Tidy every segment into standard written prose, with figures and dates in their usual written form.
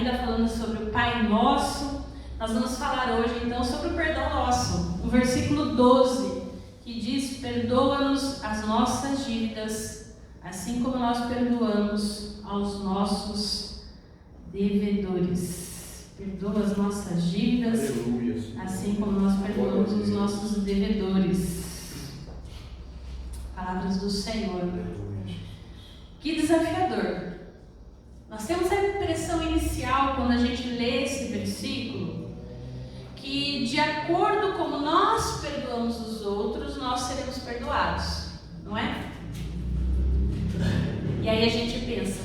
ainda falando sobre o Pai Nosso, nós vamos falar hoje então sobre o perdão nosso. O versículo 12, que diz: perdoa-nos as nossas dívidas, assim como nós perdoamos aos nossos devedores. Perdoa as nossas dívidas, aleluia, assim como nós perdoamos os nossos devedores. Palavras do Senhor. Que desafiador. Nós temos a impressão inicial, quando a gente lê esse versículo, que de acordo como nós perdoamos os outros, nós seremos perdoados, não é? E aí a gente pensa: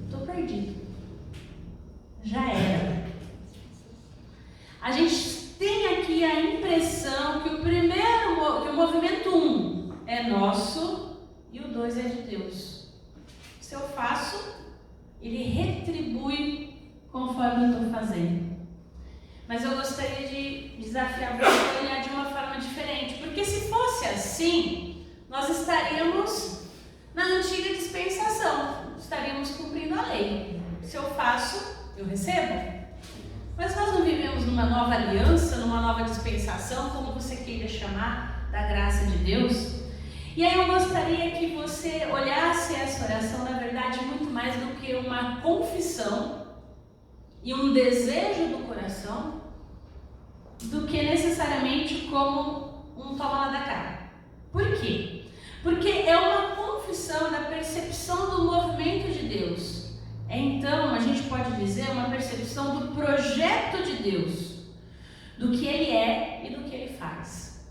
estou perdido, já era. A gente tem aqui a impressão que que o movimento 1 é nosso e o 2 é de Deus. Se eu faço, Ele retribui conforme eu estou fazendo. Mas eu gostaria de desafiar você a olhar de uma forma diferente, porque se fosse assim, nós estaríamos na antiga dispensação, estaríamos cumprindo a lei. Se eu faço, eu recebo. Mas nós não vivemos numa nova aliança, numa nova dispensação, como você queira chamar, da graça de Deus. E aí eu gostaria que você olhasse essa oração, na verdade, muito mais do que uma confissão e um desejo do coração, do que necessariamente como um toma lá da cá. Por quê? Porque é uma confissão da percepção do movimento de Deus. Então, a gente pode dizer uma percepção do projeto de Deus, do que Ele é e do que Ele faz.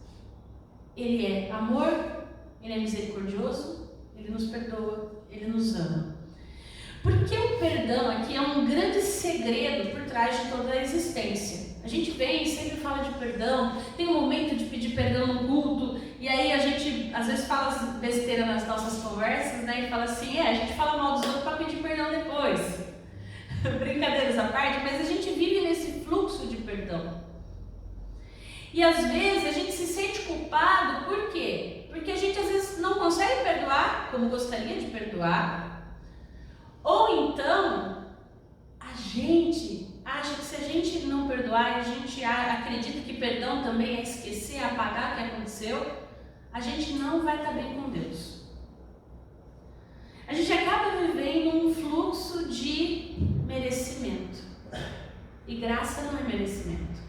Ele é amor, Ele é misericordioso, Ele nos perdoa, Ele nos ama. Porque o perdão aqui é um grande segredo por trás de toda a existência. A gente vem e sempre fala de perdão, tem um momento de pedir perdão no culto, e aí a gente às vezes fala besteira nas nossas conversas, né? E fala assim: a gente fala mal dos outros para pedir perdão depois. Brincadeiras à parte, mas a gente vive nesse fluxo de perdão. E às vezes a gente se sente culpado, por quê? Porque a gente às vezes não consegue perdoar como gostaria de perdoar, ou então a gente acha que se a gente não perdoar, a gente acredita que perdão também é esquecer, apagar o que aconteceu, a gente não vai estar bem com Deus. A gente acaba vivendo um fluxo de merecimento. E graça não é merecimento.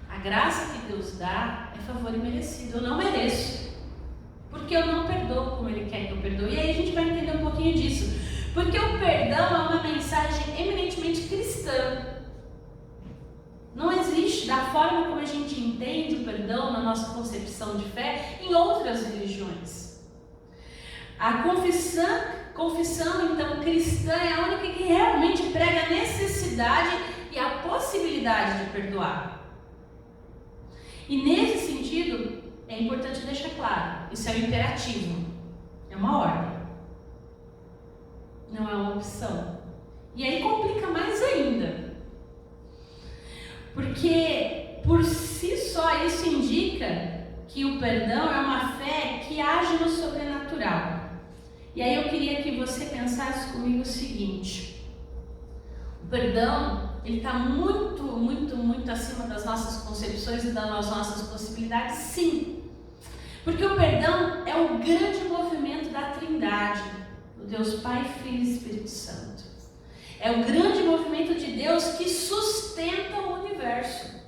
A graça que Deus dá é favor imerecido. Eu não mereço, porque eu não perdoo como Ele quer que eu perdoe. E aí a gente vai entender um pouquinho disso. Porque o perdão é uma mensagem eminentemente cristã. Não existe, da forma como a gente entende o perdão na nossa concepção de fé, em outras religiões. A confissão então cristã é a única que realmente prega a necessidade e a possibilidade de perdoar. E nesse sentido, é importante deixar claro, isso é um imperativo, é uma ordem, não é uma opção. E aí complica mais ainda, porque por si só isso indica que o perdão é uma fé que age no sobrenatural. E aí eu queria que você pensasse comigo o seguinte: o perdão, ele está muito, muito, muito acima das nossas concepções e das nossas possibilidades, sim. Porque o perdão é o grande movimento da Trindade, do Deus Pai, Filho e Espírito Santo. É o grande movimento de Deus que sustenta o universo.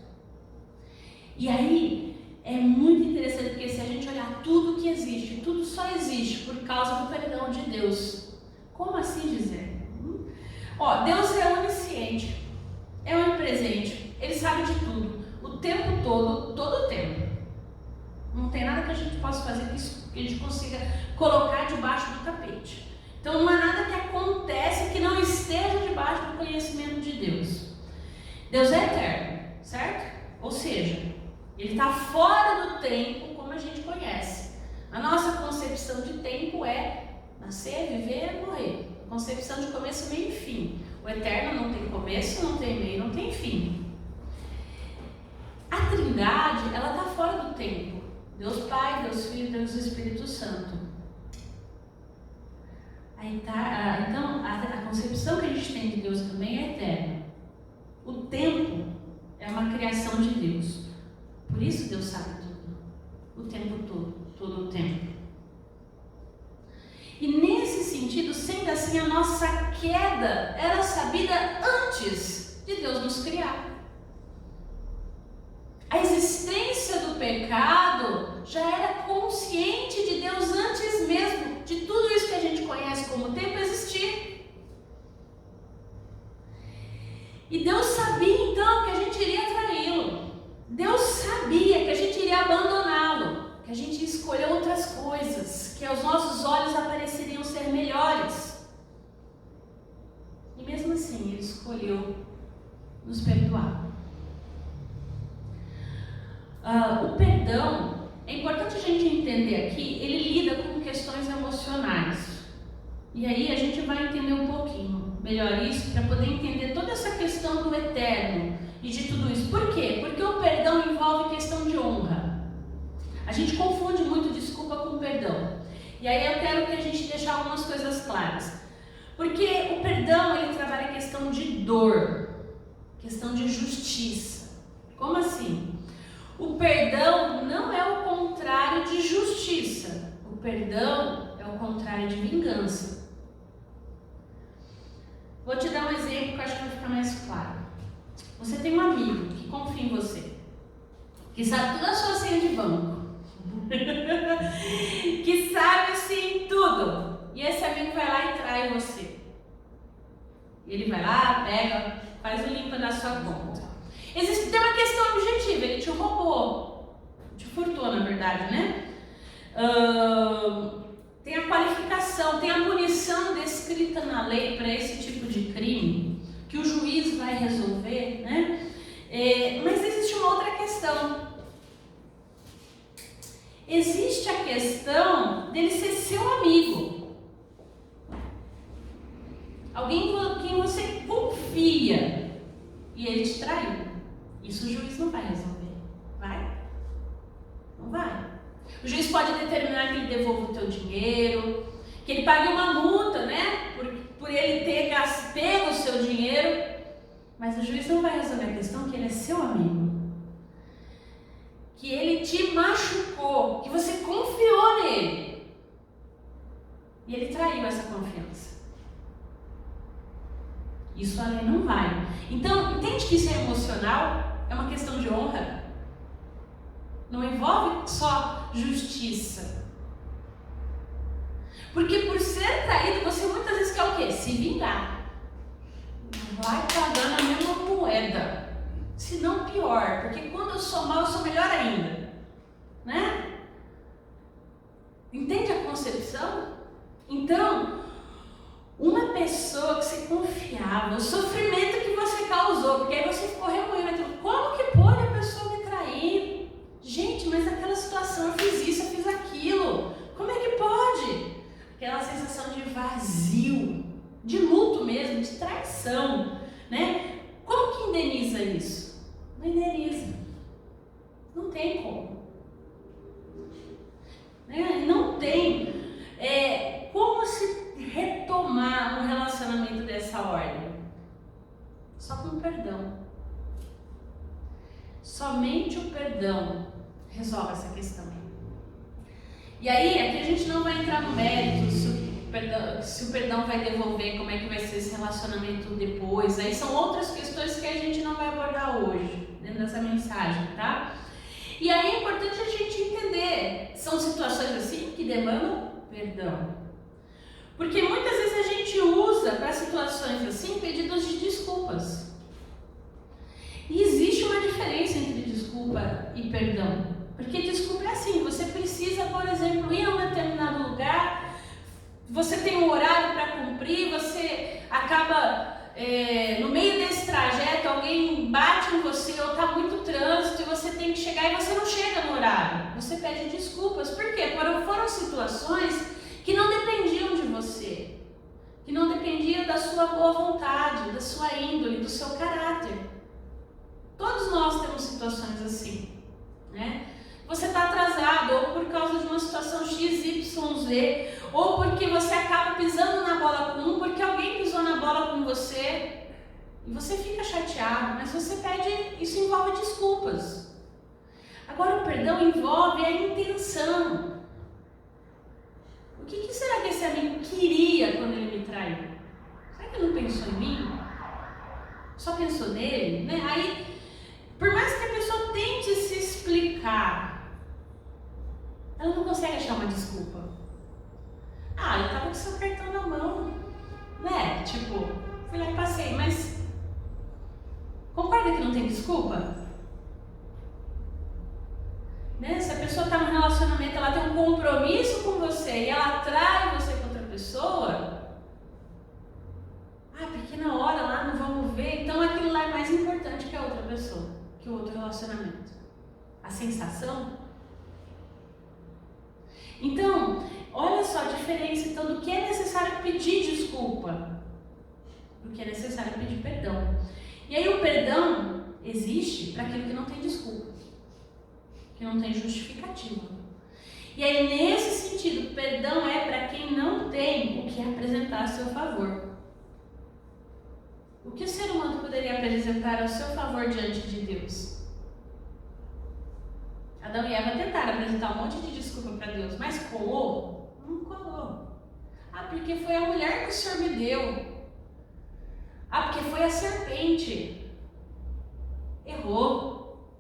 E aí é muito interessante, porque se a gente olhar tudo que existe, tudo só existe por causa do perdão de Deus. Como assim dizer? Deus é onisciente, é onipresente, Ele sabe de tudo, o tempo todo o tempo. Não tem nada que a gente possa fazer que a gente consiga colocar debaixo do tapete. Então não há nada que acontece que não esteja debaixo do conhecimento de Deus. Deus é eterno, certo? Ou seja, Ele está fora do tempo como a gente conhece. A nossa concepção de tempo é nascer, viver e morrer. A concepção de começo, meio e fim. O eterno não tem começo, não tem meio, não tem fim. A Trindade, ela está fora do tempo. Deus Pai, Deus Filho, Deus Espírito Santo. Aí tá, então a concepção concepção que a gente tem de Deus também é eterna. O tempo é uma criação de Deus. Por isso Deus sabe tudo. O tempo todo o tempo. E nesse sentido, sendo assim, a nossa queda era sabida antes de Deus nos criar. A existência do pecado já era consciente de Deus antes mesmo de tudo isso que a gente conhece como tempo existir. E Deus sabia então que a gente iria traí-lo. Deus sabia que a gente iria abandoná-lo, que a gente ia escolher outras coisas, que aos nossos olhos apareceriam ser melhores. E mesmo assim, Ele escolheu nos perdoar. O perdão, é importante a gente entender aqui, ele lida com questões emocionais. E aí a gente vai entender um pouquinho melhor isso, para poder entender toda essa questão do eterno e de tudo isso. Por quê? Porque o perdão envolve questão de honra. A gente confunde muito desculpa com perdão. E aí eu quero que a gente deixe algumas coisas claras. Porque o perdão, ele trabalha a questão de dor, questão de justiça. Como assim? O perdão não é o contrário de justiça. O perdão é o contrário de vingança. Vou te dar um exemplo que eu acho que vai ficar mais claro. Você tem um amigo que confia em você, que sabe toda a sua senha de banco, que sabe assim tudo. E esse amigo vai lá e trai você. Ele vai lá, pega, faz o limpa da sua conta. Tem uma questão objetiva, ele te roubou, te furtou na verdade, né? Tem a qualificação, tem a punição descrita na lei para esse tipo de crime, que o juiz vai resolver, né? Mas existe uma outra questão. Existe a questão dele ser seu amigo. Alguém em quem você confia e ele te traiu. Isso o juiz não vai resolver. Vai? Não vai. O juiz pode determinar que ele devolva o teu dinheiro, que ele pague uma multa, né? Por ele ter pego o seu dinheiro. Mas o juiz não vai resolver a questão que ele é seu amigo. Que ele te machucou, que você confiou nele. E ele traiu essa confiança. Isso a lei não vai. Então, entende que isso é emocional? É uma questão de honra. Não envolve só justiça. Porque por ser traído, você muitas vezes quer o quê? Se vingar. Vai pagar na mesma moeda. Se não pior. Porque quando eu sou mal, eu sou melhor ainda. Né? Entende a concepção? Então, uma pessoa que você confiava, o sofrimento que você causou, porque aí você ficou remoendo aquilo. Como que pode a pessoa me trair? Gente, mas naquela situação eu fiz isso, eu fiz aquilo. Como é que pode? Aquela sensação de vazio, de luto mesmo, de traição, né? Como que indeniza isso? Não indeniza. Não tem como. Né? Não tem como se retomar um relacionamento dessa ordem. Só com perdão. Somente o perdão resolve essa questão. E aí, aqui a gente não vai entrar no mérito se o perdão vai devolver, como é que vai ser esse relacionamento depois. Aí são outras questões que a gente não vai abordar hoje, dentro dessa mensagem, tá? E aí é importante a gente entender, são situações assim que demandam perdão. Porque muitas vezes a gente usa para situações assim pedidos de desculpas. E existe uma diferença entre desculpa e perdão. Porque desculpa é assim, você precisa, por exemplo, ir a um determinado lugar, você tem um horário para cumprir, você acaba, no meio desse trajeto, alguém bate em você ou está muito trânsito e você tem que chegar e você não chega no horário. Você pede desculpas. Por quê? Foram situações que não dependiam de você, que não dependiam da sua boa vontade, da sua índole, do seu caráter. Todos nós temos situações assim, né? Você está atrasado, ou por causa de uma situação XYZ, ou porque você acaba pisando na bola com porque alguém pisou na bola com você e você fica chateado, mas você pede, isso envolve desculpas. Agora o perdão envolve a intenção. O que será que esse amigo queria quando ele me traiu? Será que ele não pensou em mim? Só pensou nele? Né? Aí, por mais que a pessoa tente se explicar, ela não consegue achar uma desculpa. Ah, eu tava com seu cartão na mão, né? Tipo, fui lá e passei, mas concorda que não tem desculpa? Né? Se a pessoa está num relacionamento, ela tem um compromisso com você e ela atrai você com outra pessoa, porque na hora lá não vamos ver, então aquilo lá é mais importante que a outra pessoa, que o outro relacionamento. A sensação. Então, olha só a diferença então, do que é necessário pedir desculpa, do que é necessário pedir perdão. E aí o perdão existe para aquilo que não tem desculpa, que não tem justificativa. E aí nesse sentido, perdão é para quem não tem o que apresentar a seu favor. O que o ser humano poderia apresentar ao seu favor diante de Deus? Adão e Eva tentaram apresentar um monte de desculpa para Deus, mas colou? Não colou. Porque foi a mulher que o Senhor me deu. Porque foi a serpente. Errou.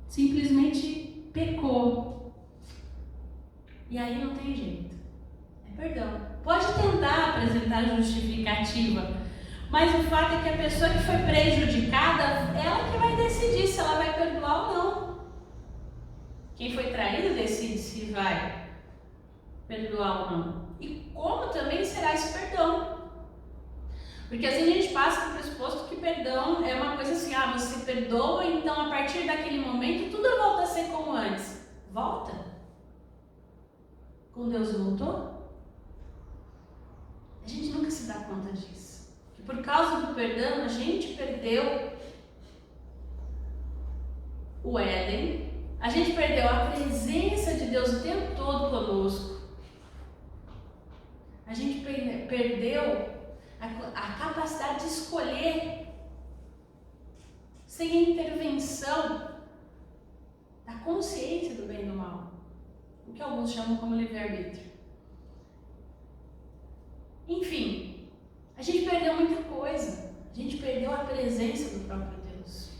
Simplesmente pecou. E aí não tem jeito. É perdão. Pode tentar apresentar justificativa, mas o fato é que a pessoa que foi prejudicada, ela que vai decidir se ela vai perdoar ou não. Quem foi traído decide se vai perdoar ou não. E como também será esse perdão. Porque às vezes a gente passa por pressuposto que perdão é uma coisa assim, você perdoa, então a partir daquele momento tudo volta a ser como antes. Volta? Com Deus voltou? A gente nunca se dá conta disso. Que por causa do perdão a gente perdeu o Éden, a gente perdeu a presença de Deus o tempo todo conosco, a gente perdeu a capacidade de escolher sem a intervenção da consciência do bem e do mal, o que alguns chamam como livre-arbítrio. Enfim, a gente perdeu muita coisa, a gente perdeu a presença do próprio Deus.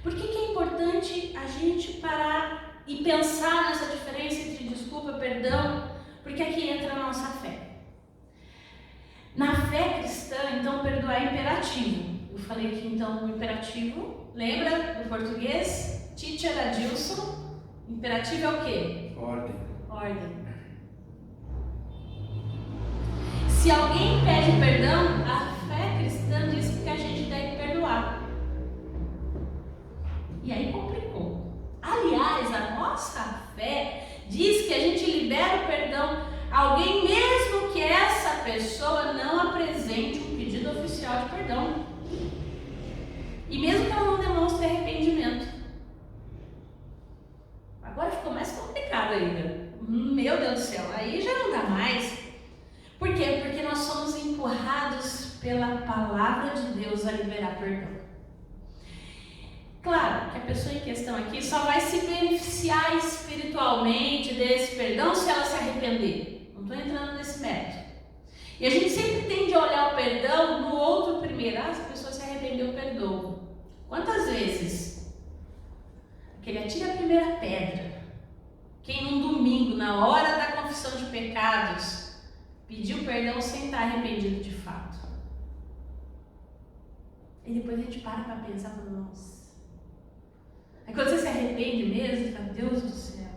Por que é importante a gente parar e pensar nessa diferença entre desculpa e perdão? Porque aqui entra a nossa fé. Na fé cristã, então, perdoar é imperativo. Eu falei aqui, então, o imperativo, lembra do português? Teacher Adilson. Imperativo é o quê? Ordem. Se alguém pede perdão, a fé cristã diz que a gente deve perdoar. E aí complicou. Aliás, a nossa fé diz que a gente libera o perdão a alguém mesmo que essa pessoa não apresente um pedido oficial de perdão. E mesmo que ela não demonstre arrependimento. Agora ficou mais complicado ainda. Meu Deus do céu, aí já não dá mais. Por quê? Porque nós somos empurrados pela palavra de Deus a liberar perdão. Claro que a pessoa em questão aqui só vai se beneficiar espiritualmente desse perdão se ela se arrepender. Não estou entrando nesse método. E a gente sempre tende a olhar o perdão no outro primeiro. Se a pessoa se arrependeu, perdoa. Quantas vezes que ele atira a primeira pedra, quem num domingo, na hora da confissão de pecados, pediu perdão sem estar arrependido de fato? E depois a gente para pensar, nossa. Aí quando você se arrepende mesmo, você fala, Deus do céu.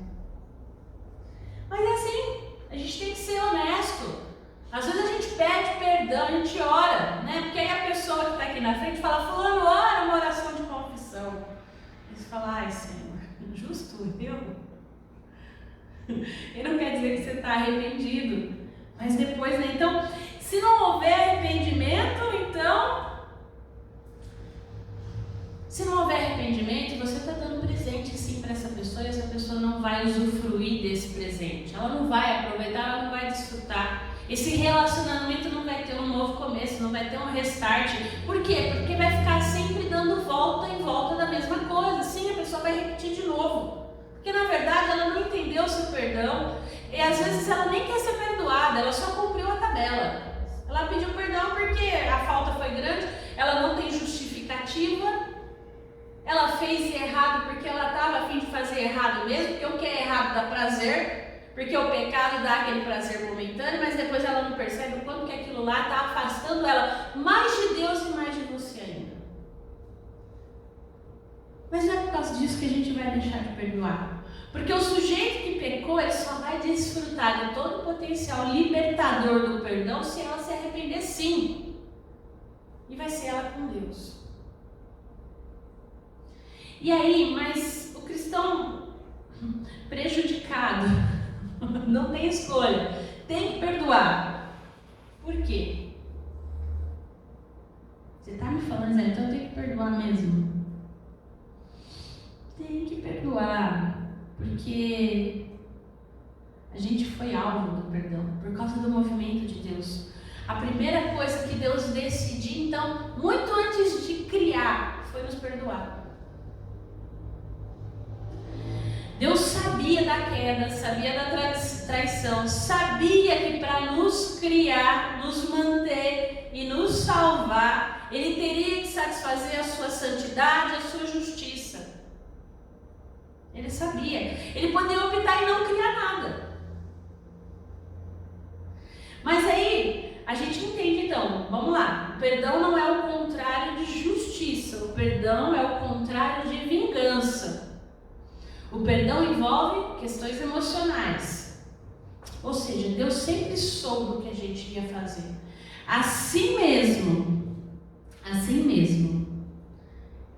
Mas é assim, a gente tem que ser honesto. Às vezes a gente pede perdão, a gente ora, né? Porque aí a pessoa que está aqui na frente fala, fulano, ora uma oração de confissão. E você fala, ai Senhor, justo eu? E não quer dizer que você está arrependido. Mas depois, né? Então, se não houver arrependimento, se não houver arrependimento, você está dando presente sim para essa pessoa e essa pessoa não vai usufruir desse presente. Ela não vai aproveitar, ela não vai desfrutar. Esse relacionamento não vai ter um novo começo, não vai ter um restart. Por quê? Porque vai ficar sempre dando volta em volta da mesma coisa. Sim, a pessoa vai repetir de novo. Porque na verdade ela não entendeu o seu perdão. E às vezes ela nem quer ser perdoada, ela só cumpriu a tabela. Ela pediu perdão porque a falta foi grande, ela não tem justificativa. Ela fez errado porque ela estava a fim de fazer errado mesmo, porque o que é errado dá prazer, porque o pecado dá aquele prazer momentâneo, mas depois ela não percebe o quanto que aquilo lá está afastando ela mais de Deus e mais de você ainda. Mas não é por causa disso que a gente vai deixar de perdoar. Porque o sujeito que pecou, ele só vai desfrutar de todo o potencial libertador do perdão se ela se arrepender sim. E vai ser ela com Deus. E aí, mas o cristão prejudicado não tem escolha, tem que perdoar. Por quê? Você está me falando, Zé, então eu tenho que perdoar mesmo? Tem que perdoar, porque a gente foi alvo do perdão, por causa do movimento de Deus. A primeira coisa que Deus decidiu, então, muito antes de criar, foi nos perdoar. Deus sabia da queda, sabia da traição, sabia que para nos criar, nos manter e nos salvar, Ele teria que satisfazer a sua santidade, a sua justiça. Ele sabia. Ele poderia optar em não criar nada. Mas aí, a gente entende então, vamos lá, o perdão não é o contrário de justiça, o perdão é o contrário de vingança. O perdão envolve questões emocionais. Ou seja, Deus sempre soube o que a gente ia fazer. Assim mesmo,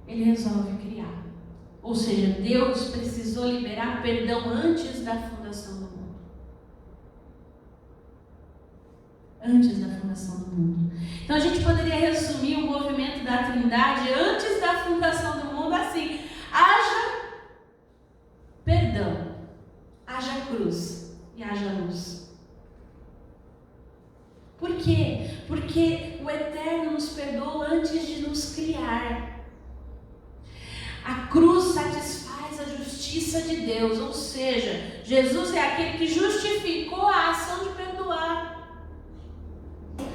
Ele resolve criar. Ou seja, Deus precisou liberar perdão antes da fundação do mundo. Antes da fundação do mundo. Então a gente poderia resumir o movimento da Trindade antes da fundação do mundo assim: haja perdão, haja cruz e haja luz. Por quê? Porque o Eterno nos perdoou antes de nos criar. A cruz satisfaz a justiça de Deus, ou seja, Jesus é aquele que justificou a ação de perdoar.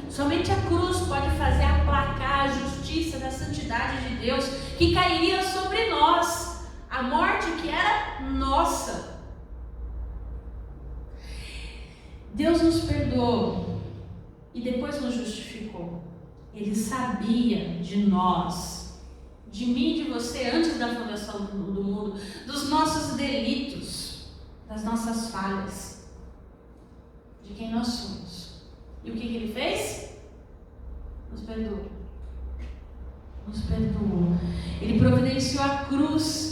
Somente a cruz pode fazer aplacar a justiça da santidade de Deus que cairia sobre nós. A morte que era nossa. Deus nos perdoou e depois nos justificou. Ele sabia de nós, de mim e de você, antes da fundação do mundo, dos nossos delitos, das nossas falhas, de quem nós somos. E o que Ele fez? Nos perdoou. Nos perdoou. Ele providenciou a cruz.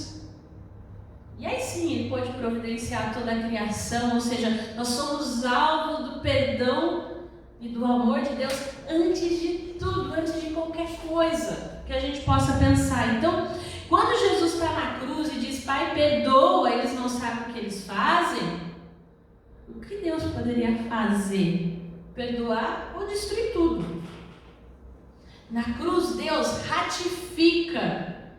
E aí sim, Ele pode providenciar toda a criação, ou seja, nós somos alvo do perdão e do amor de Deus antes de tudo, antes de qualquer coisa que a gente possa pensar. Então, quando Jesus está na cruz e diz: Pai, perdoa, eles não sabem o que eles fazem, o que Deus poderia fazer? Perdoar ou destruir tudo? Na cruz, Deus ratifica,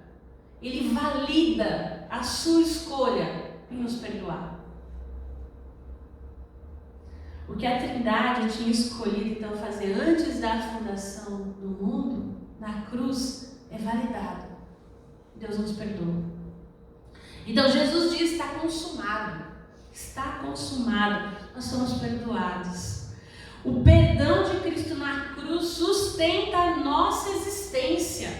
Ele valida a sua escolha em nos perdoar. O que a Trindade tinha escolhido então fazer antes da fundação do mundo, na cruz, é validado. Deus nos perdoa. Então Jesus diz: está consumado. Está consumado. Nós somos perdoados. O perdão de Cristo na cruz sustenta a nossa existência,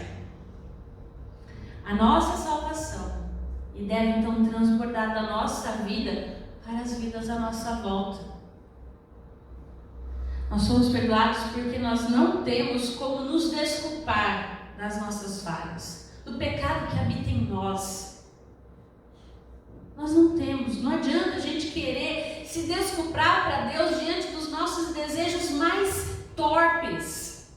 a nossa salvação. E deve então transbordar da nossa vida para as vidas à nossa volta. Nós somos perdoados porque nós não temos como nos desculpar das nossas falhas, do pecado que habita em nós. Nós não temos, não adianta a gente querer se desculpar para Deus diante dos nossos desejos mais torpes,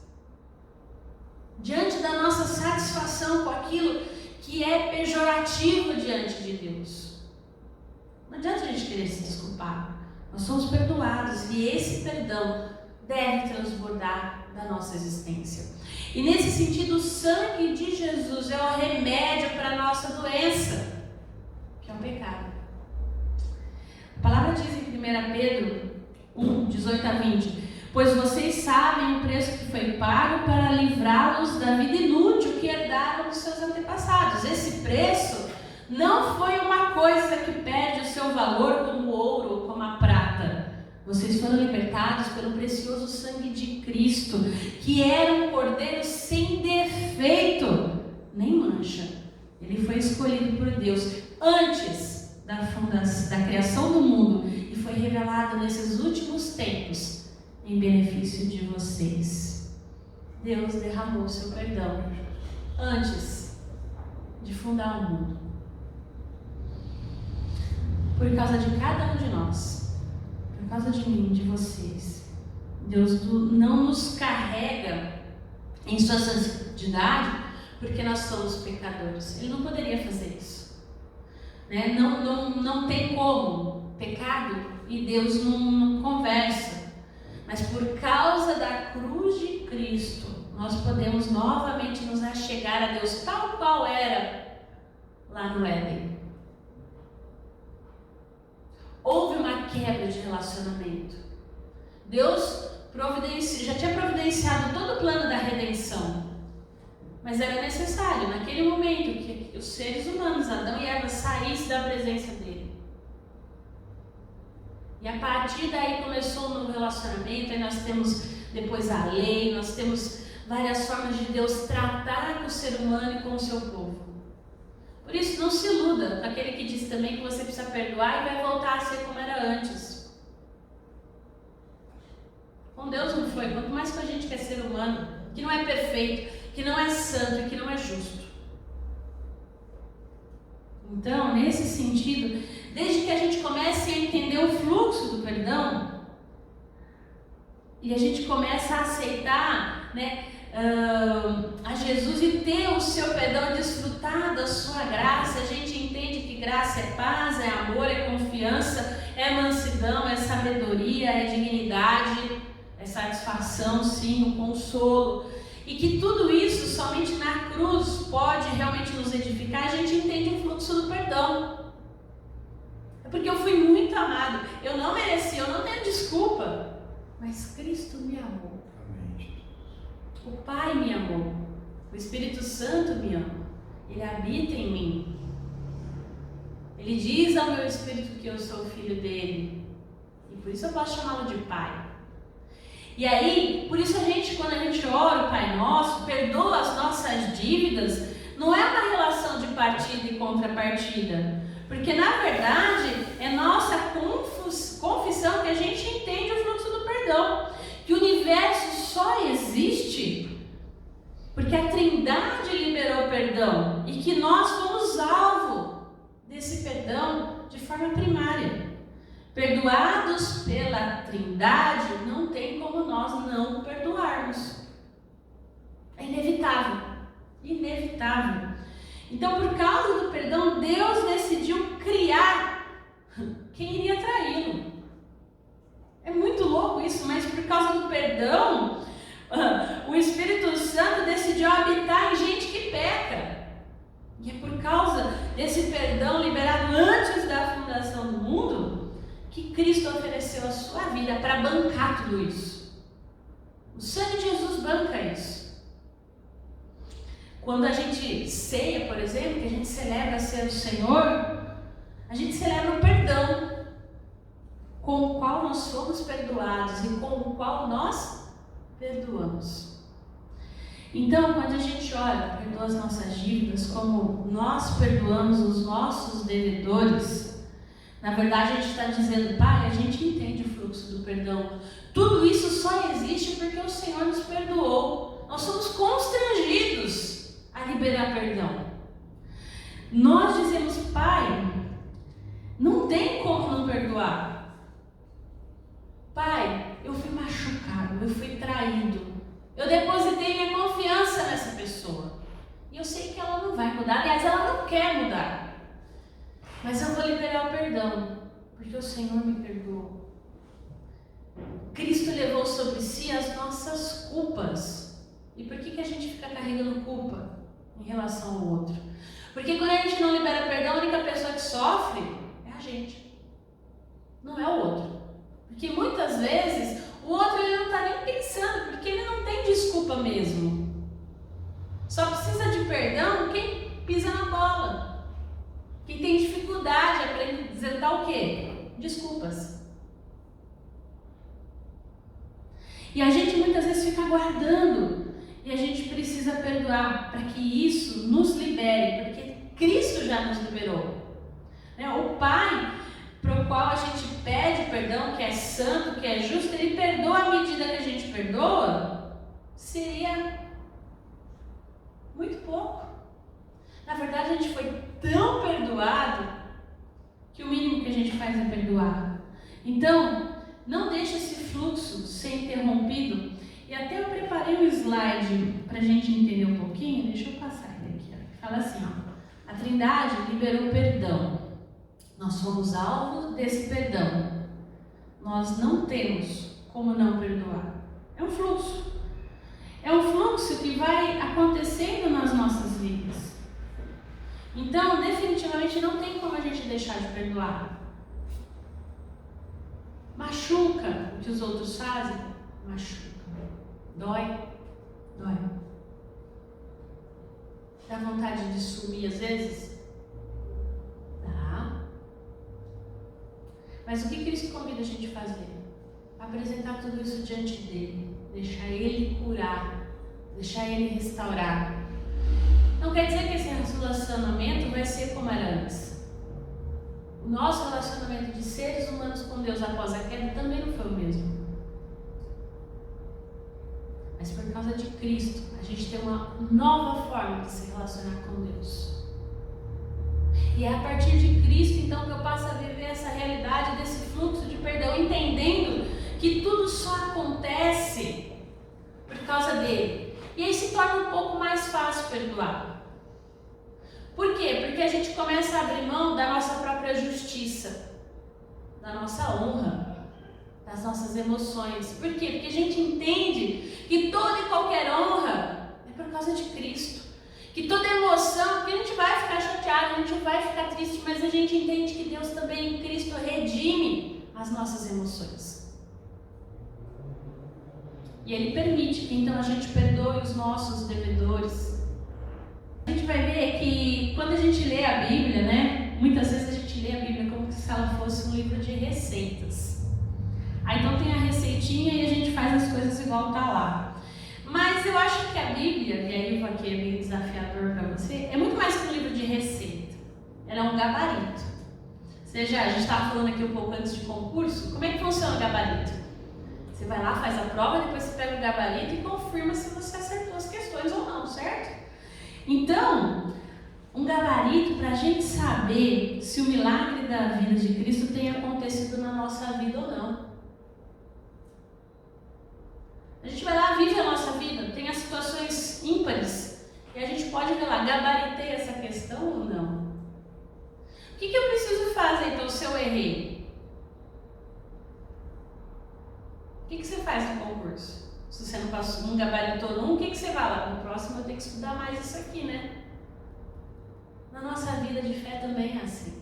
diante da nossa satisfação com aquilo que é pejorativo diante de Deus. Não adianta a gente querer se desculpar. Nós somos perdoados e esse perdão deve transbordar da nossa existência. E nesse sentido, o sangue de Jesus é o remédio para a nossa doença, que é o pecado. A palavra diz em 1 Pedro 1, 18 a 20: pois vocês sabem o preço que foi pago para livrá-los da vida inútil que herdaram dos seus antepassados. Esse preço não foi uma coisa que perde o seu valor como o ouro ou como a prata. Vocês foram libertados pelo precioso sangue de Cristo, que era um cordeiro sem defeito, nem mancha. Ele foi escolhido por Deus antes da criação do mundo e foi revelado nesses últimos tempos em benefício de vocês. Deus derramou seu perdão antes de fundar o mundo, por causa de cada um de nós. Por causa de mim, de vocês. Deus não nos carrega em sua santidade porque nós somos pecadores. Ele não poderia fazer isso, né? Não tem como. Pecado e Deus não conversa. Mas por causa da cruz de Cristo, nós podemos novamente nos achegar a Deus, tal qual era lá no Éden. Houve uma quebra de relacionamento. Deus já tinha providenciado todo o plano da redenção, mas era necessário, naquele momento, que os seres humanos, Adão e Eva, saíssem da presença dele. E a partir daí começou um novo relacionamento. Aí nós temos depois a lei, nós temos várias formas de Deus tratar com o ser humano e com o seu povo. Por isso, não se iluda com aquele que diz também que você precisa perdoar e vai voltar a ser como era antes. Com Deus não foi, quanto mais com a gente que é ser humano, que não é perfeito, que não é santo e que não é justo. Então, nesse sentido, desde que a gente comece a entender o fluxo do perdão, e a gente começa a aceitar, né, a Jesus e ter o seu perdão, desfrutar da sua graça, a gente entende que graça é paz, é amor, é confiança, é mansidão, é sabedoria, é dignidade, é satisfação, sim, o consolo, e que tudo isso somente na cruz pode realmente nos edificar. A gente entende o fluxo do perdão. É porque eu fui muito amado, eu não mereci, eu não tenho desculpa, mas Cristo me amou. O Pai me amou, o Espírito Santo me ama, Ele habita em mim. Ele diz ao meu espírito que eu sou filho dele, e por isso eu posso chamá-lo de Pai. E aí, por isso quando a gente ora o Pai Nosso, perdoa as nossas dívidas, não é uma relação de partida e contrapartida, porque na verdade é nossa confissão que a gente entende o fluxo do perdão, que o universo só existe porque a Trindade liberou perdão e que nós fomos alvo desse perdão de forma primária. Perdoados pela Trindade, não tem como nós não perdoarmos. É inevitável, inevitável. Então, por causa do perdão, Deus decidiu criar quem iria traí-lo. É muito louco isso, mas por causa do perdão, o Espírito Santo decidiu habitar em gente que peca. E é por causa desse perdão liberado antes da fundação do mundo que Cristo ofereceu a sua vida para bancar tudo isso. O sangue de Jesus banca isso. Quando a gente ceia, por exemplo, que a gente celebra a ceia do Senhor, a gente celebra o perdão com o qual nós fomos perdoados e com o qual nós perdoamos. Então, quando a gente ora, perdoa as nossas dívidas, como nós perdoamos os nossos devedores, na verdade a gente está dizendo: Pai, a gente entende o fluxo do perdão. Tudo isso só existe porque o Senhor nos perdoou. Nós somos constrangidos a liberar perdão. Nós dizemos: Pai, não tem como não perdoar. Pai, eu fui machucado, eu fui traído, eu depositei minha confiança nessa pessoa e eu sei que ela não vai mudar, aliás, ela não quer mudar, mas eu vou liberar o perdão porque o Senhor me perdoou. Cristo levou sobre si as nossas culpas. E por que a gente fica carregando culpa em relação ao outro? Porque quando a gente não libera perdão, a única pessoa que sofre é a gente, não é o outro. Porque muitas vezes o outro ele não está nem pensando, porque ele não tem desculpa mesmo. Só precisa de perdão quem pisa na bola, quem tem dificuldade de apresentar o quê? Desculpas. E a gente muitas vezes fica guardando, e a gente precisa perdoar para que isso nos libere, porque Cristo já nos liberou. O Pai, para o qual a gente pede perdão, que é santo, que é justo, Ele perdoa à medida que a gente perdoa, seria muito pouco. Na verdade, a gente foi tão perdoado que o mínimo que a gente faz é perdoar. Então, não deixe esse fluxo ser interrompido. E até eu preparei um slide para a gente entender um pouquinho. Deixa eu passar ele aqui. Fala assim, a Trindade liberou perdão. Nós somos alvo desse perdão. Nós não temos como não perdoar. É um fluxo. É um fluxo que vai acontecendo nas nossas vidas. Então, definitivamente não tem como a gente deixar de perdoar. Machuca o que os outros fazem? Machuca. Dói? Dói. Dá vontade de sumir às vezes? Dá. Mas o que Cristo convida a gente a fazer? Apresentar tudo isso diante dele. Deixar ele curar. Deixar ele restaurar. Não quer dizer que esse relacionamento vai ser como era antes. O nosso relacionamento de seres humanos com Deus após a queda também não foi o mesmo. Mas por causa de Cristo, a gente tem uma nova forma de se relacionar com Deus. E é a partir de Cristo, então, que eu passo a viver essa realidade desse fluxo de perdão, entendendo que tudo só acontece por causa dele. E aí se torna um pouco mais fácil perdoar. Por quê? Porque a gente começa a abrir mão da nossa própria justiça, da nossa honra, das nossas emoções. Por quê? Porque a gente entende que toda e qualquer honra é por causa de Cristo. Que toda emoção, porque a gente vai ficar chateado, a gente vai ficar triste, mas a gente entende que Deus também em Cristo redime as nossas emoções. E Ele permite que então a gente perdoe os nossos devedores. A gente vai ver que quando a gente lê a Bíblia, muitas vezes a gente lê a Bíblia como se ela fosse um livro de receitas. Aí então tem a receitinha e a gente faz as coisas igual tá lá. Mas eu acho que a Bíblia, e aí eu aqui é meio desafiador para você, é muito mais que um livro de receita. Ela é um gabarito. Ou seja, a gente estava falando aqui um pouco antes de concurso, como é que funciona o gabarito? Você vai lá, faz a prova, depois você pega o gabarito e confirma se você acertou as questões ou não, certo? Então, um gabarito para a gente saber se o milagre da vida de Cristo tem acontecido na nossa vida ou não. A gente vai lá, vive a nossa vida, tem as situações ímpares, e a gente pode ver lá, gabaritei essa questão ou não? O que eu preciso fazer então se eu errei? O que você faz no concurso? Se você não passou, não gabaritou num, o que você vai lá? No próximo eu tenho que estudar mais isso aqui, né? Na nossa vida de fé também é assim.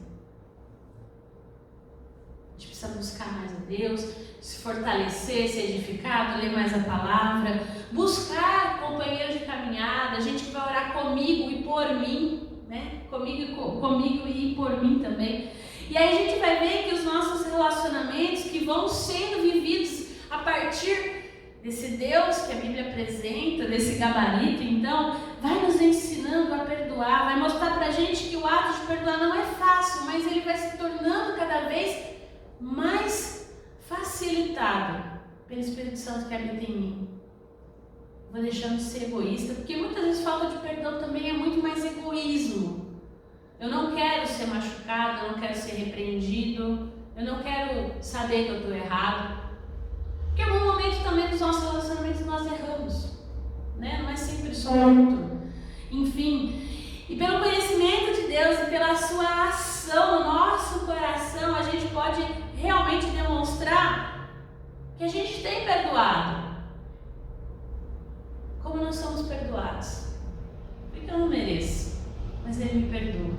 A gente precisa buscar mais a Deus, se fortalecer, ser edificado, ler mais a palavra, buscar companheiros de caminhada, gente que vai orar comigo e por mim, né? Comigo e por mim também. E aí a gente vai ver que os nossos relacionamentos que vão sendo vividos a partir desse Deus que a Bíblia apresenta, desse gabarito, então, vai nos ensinando a perdoar, vai mostrar pra gente que o ato de perdoar não é fácil, mas ele vai se tornando cada vez mais facilitado pelo Espírito Santo que habita em mim. Vou deixando de ser egoísta, porque muitas vezes falta de perdão também é muito mais egoísmo. Eu não quero ser machucado, eu não quero ser repreendido, eu não quero saber que eu estou errado. Porque em algum momento também nos nossos relacionamentos nós erramos, né? Não é sempre só outro. Enfim, e pelo conhecimento de Deus e pela sua ação no nosso coração, a gente pode realmente demonstrar que que a gente tem perdoado. Como nós somos perdoados? Porque eu não mereço, mas Ele me perdoa.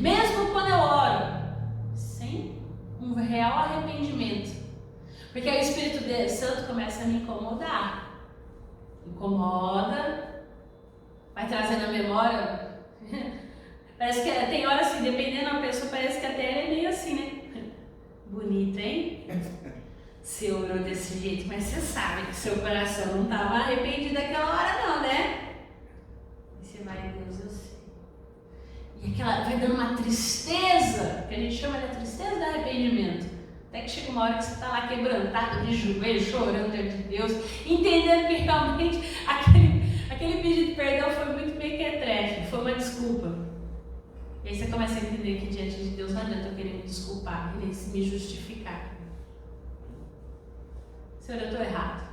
Mesmo quando eu oro, sem um real arrependimento, porque aí o Espírito Santo começa a me incomodar. Incomoda, vai trazendo a memória. Parece que tem hora assim, dependendo da pessoa, parece que até ele é meio assim, né? Bonito, hein? Você orou desse jeito, mas você sabe que seu coração não estava arrependido daquela hora não, né? E você vai, Deus, eu sei. E aquela vai dando uma tristeza, que a gente chama de tristeza do arrependimento. Até que chega uma hora que você está lá quebrantado de joelho, chorando diante de Deus, entendendo que realmente aquele pedido de perdão foi muito mequetrefe, foi uma desculpa. E aí você começa a entender que diante de Deus não adianta eu querer me desculpar, querer me justificar. Senhor, eu estou errado.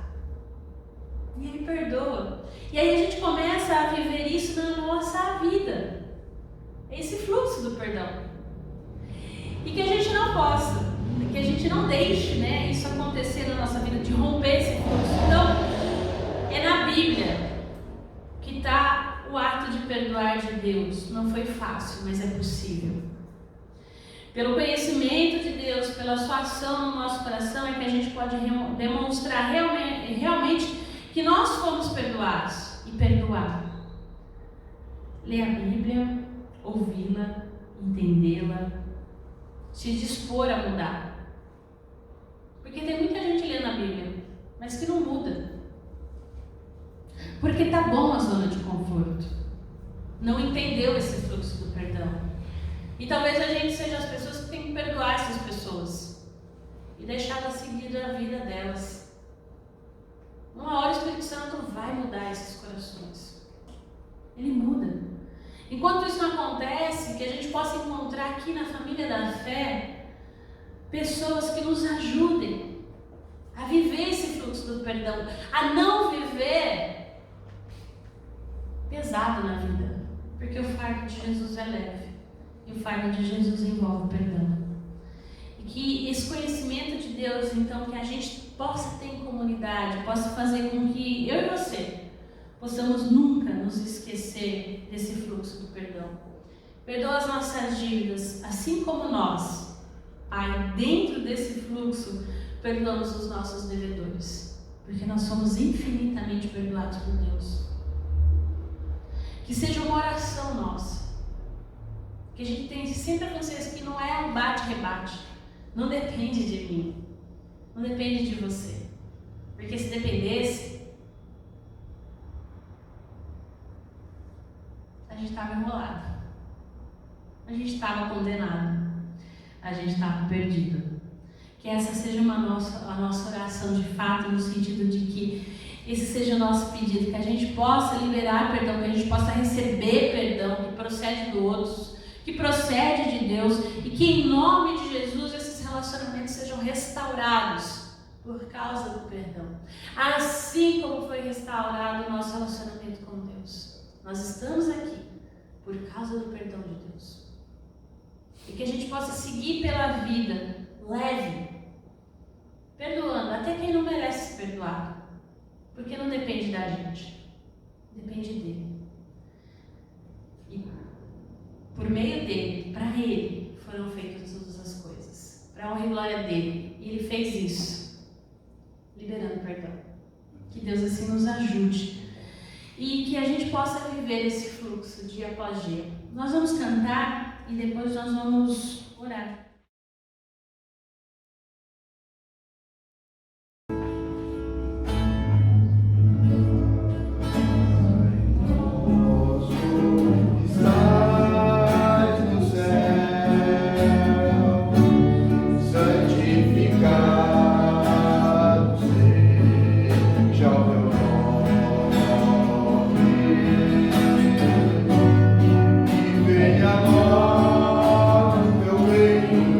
E Ele perdoa. E aí a gente começa a viver isso na nossa vida. Esse fluxo do perdão. E que a gente não possa, que a gente não deixe, né, isso acontecer na nossa vida, de romper esse fluxo. Então, é na Bíblia que está o ato de perdoar de Deus. Não foi fácil, mas é possível. Pelo conhecimento de Deus, pela sua ação no nosso coração, é que a gente pode demonstrar realmente que nós fomos perdoados e perdoar. Ler a Bíblia, ouvi-la, entendê-la, se dispor a mudar. Porque tem muita gente lendo a Bíblia, mas que não muda. Porque tá bom a zona de conforto. Não entendeu esse fluxo do perdão. E talvez a gente seja as pessoas que têm que perdoar essas pessoas e deixá-las seguir a vida delas. Uma hora o Espírito Santo vai mudar esses corações. Ele muda. Enquanto isso não acontece, que a gente possa encontrar aqui na família da fé pessoas que nos ajudem a viver esse fluxo do perdão, a não viver pesado na vida, porque o fardo de Jesus é leve e o fardo de Jesus envolve o perdão. E que esse conhecimento de Deus, então, que a gente possa ter em comunidade, possa fazer com que eu e você possamos nunca nos esquecer desse fluxo do perdão. Perdoa as nossas dívidas, assim como nós, Pai, dentro desse fluxo, perdoamos os nossos devedores, porque nós somos infinitamente perdoados por Deus. Que seja uma oração nossa, que a gente tenha sempre a consciência que não é um bate-rebate, não depende de mim, não depende de você, porque se dependesse, a gente estava enrolado, a gente estava condenado, a gente estava perdido. Que essa seja a nossa oração de fato, no sentido de que esse seja o nosso pedido, que a gente possa liberar perdão, que a gente possa receber perdão que procede do outro, que procede de Deus, e que em nome de Jesus esses relacionamentos sejam restaurados por causa do perdão. Assim como foi restaurado o nosso relacionamento com Deus. Nós estamos aqui por causa do perdão de Deus. E que a gente possa seguir pela vida leve, perdoando até quem não merece ser perdoado, porque não depende da gente, depende dele. E por meio dele, para ele, foram feitas todas as coisas, para a honra e glória dele. E ele fez isso, liberando perdão. Que Deus assim nos ajude e que a gente possa viver esse fluxo dia após dia. Nós vamos cantar e depois nós vamos orar. Venha logo, meu bem.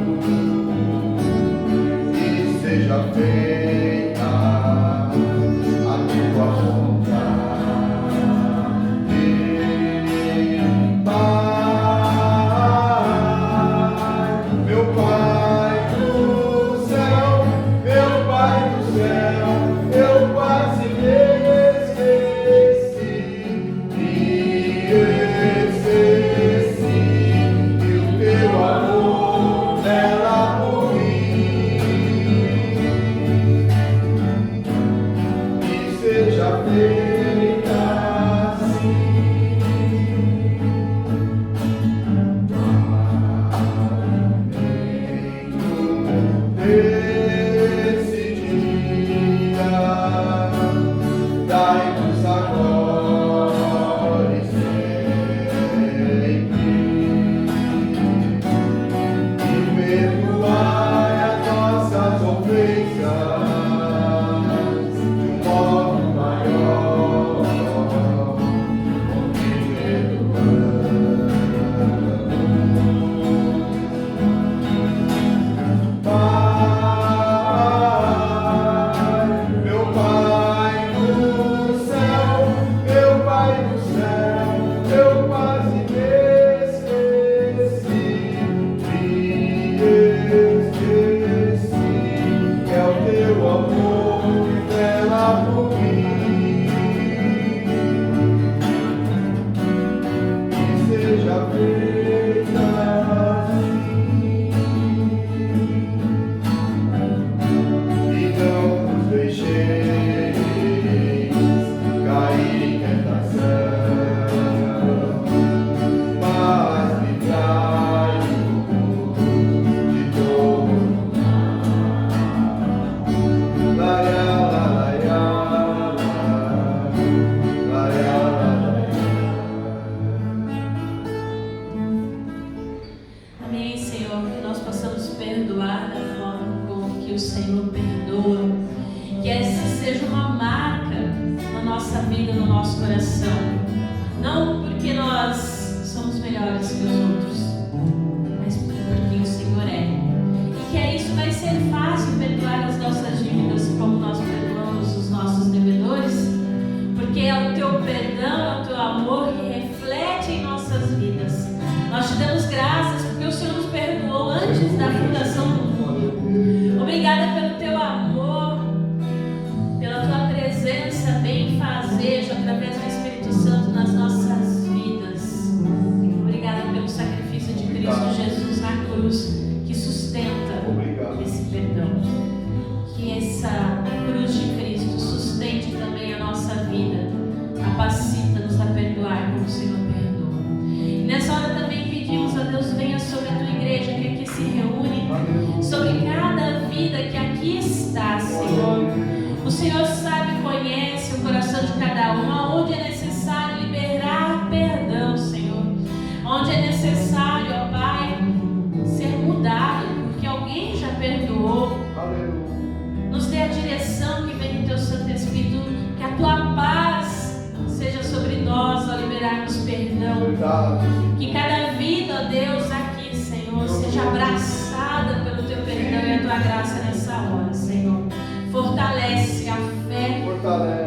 Que cada vida, ó Deus, aqui, Senhor, seja abraçada pelo teu perdão e a tua graça nessa hora, Senhor. Fortalece a fé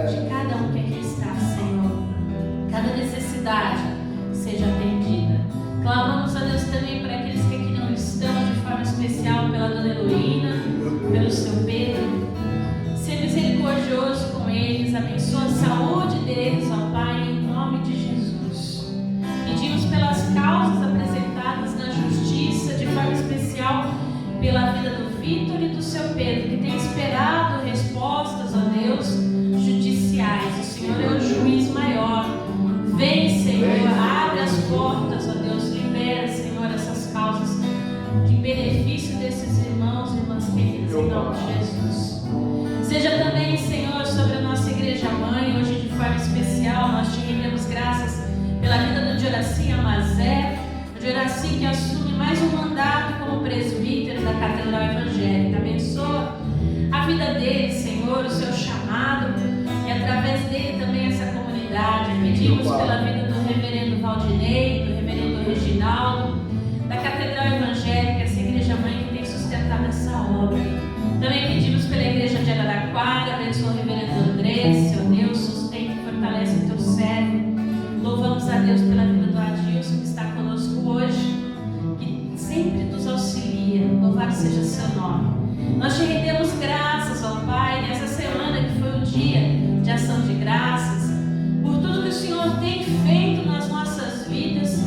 de cada um que aqui está, Senhor. Cada necessidade seja atendida. Clamamos a Deus também para aqueles que aqui não estão, de forma especial pela dona Heloína, pelo seu Pedro. Seja misericordioso com eles, abençoa a saúde deles, ó Pai, em nome de Jesus. Pedimos pelas causas apresentadas na justiça, de forma especial pela vida do Vitor e do seu Pedro, que tem esperado respostas, ó Deus, judiciais. O Senhor é o juiz maior. Vem, Senhor, abre as portas, ó Deus, libera, Senhor, essas causas de benefício desses irmãos e irmãs queridas, em nome de Jesus. Seja também, Senhor, sobre a nossa igreja mãe, hoje de forma especial, nós te rendemos graças pela vida do Dioraci Amazé, o Dioraci que assume mais um mandato como presbítero da Catedral Evangélica. Abençoa a vida dele, Senhor, o seu chamado, e através dele também essa comunidade. Pedimos pela vida do reverendo Valdinei, do reverendo Reginaldo, da Catedral Evangélica, essa igreja mãe que tem sustentado essa obra. Também pedimos pela igreja de Araraquara, abençoa o reverendo André, seu Deus, sustenta e fortalece o teu servo. Louvamos a Deus pela vida do Adilson, que está conosco hoje, que sempre nos auxilia. Louvado seja seu nome. Nós te rendemos graças, ó Pai, nessa semana que foi um dia de ação de graças, por tudo que o Senhor tem feito nas nossas vidas,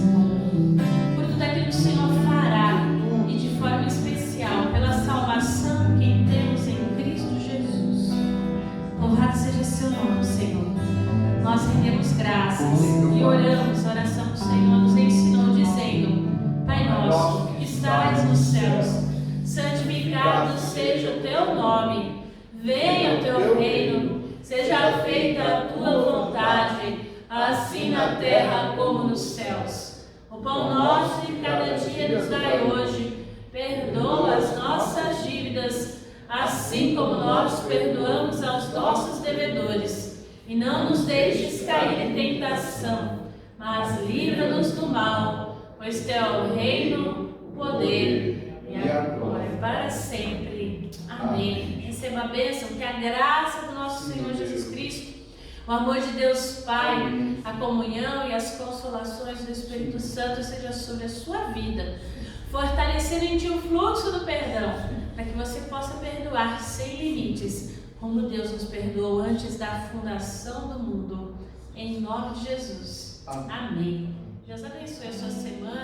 por tudo aquilo que o Senhor fará, e de forma especial pela salvação que temos em Cristo Jesus. Louvado seja seu nome, Senhor. nós rendemos graças e oramos. A oração que o Senhor nos ensinou dizendo: Pai nosso, que estás nos céus, santificado seja o teu nome, venha o teu reino, seja feita a tua vontade, assim na terra como nos céus. O pão nosso de cada dia nos dai hoje, perdoa as nossas dívidas, assim como nós perdoamos aos nossos devedores. E não nos deixes cair em tentação, mas livra-nos do mal, pois teu é o reino, o poder e a glória para sempre. Amém. Receba a bênção, que a graça do nosso Senhor Jesus Cristo, o amor de Deus Pai, a comunhão e as consolações do Espírito Santo seja sobre a sua vida, fortalecendo em ti o fluxo do perdão, para que você possa perdoar sem limites, como Deus nos perdoou antes da fundação do mundo. Em nome de Jesus. Amém. Deus abençoe a sua semana.